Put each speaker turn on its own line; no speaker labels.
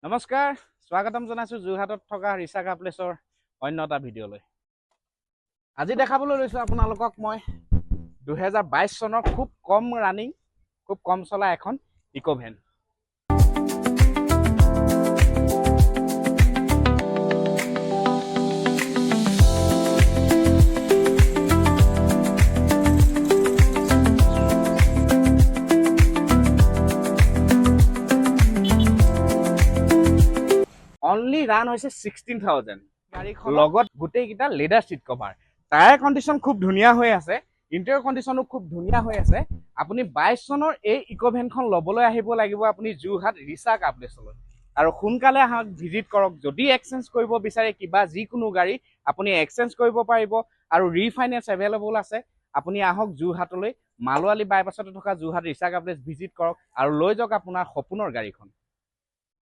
নমস্কাৰ, স্বাগতম জনাইছোঁ যোৰহাটত থকা ৰিচা কাৰ প্লেচৰ অন্য এটা ভিডিঅ'লৈ। আজি দেখাবলৈ লৈছোঁ আপোনালোকক মই 2022 চনৰ খুব কম ৰানিং, খুব কম চলা এখন ইক'ভেন। অনলি ৰান হৈছে 16,000। গাড়ীখন লগত গোটেইকেইটা leather seat cover, tyre condition খুব ধুনীয়া হৈ আছে, ইণ্টেৰিয়ৰ কণ্ডিশ্যনো খুব ধুনীয়া হৈ আছে। আপুনি 22 চনৰ এই ইক'ভেনখন ল'বলৈ আহিব লাগিব আপুনি যোৰহাট ৰিচা কাৰ প্লেচলৈ, আৰু সোনকালে আহক, ভিজিট কৰক। যদি এক্সচেঞ্জ কৰিব বিচাৰে কিবা যিকোনো গাড়ী আপুনি এক্সচেঞ্জ কৰিব পাৰিব, আৰু ৰিফাইনেন্স এভেইলেবল আছে। আপুনি আহক যোৰহাটলৈ, মালোৱালি বাইপাছতে থকা যোৰহাট ৰিচা কাৰ প্লেচ ভিজিট কৰক আৰু লৈ যাওক আপোনাৰ সপোনৰ গাড়ীখন।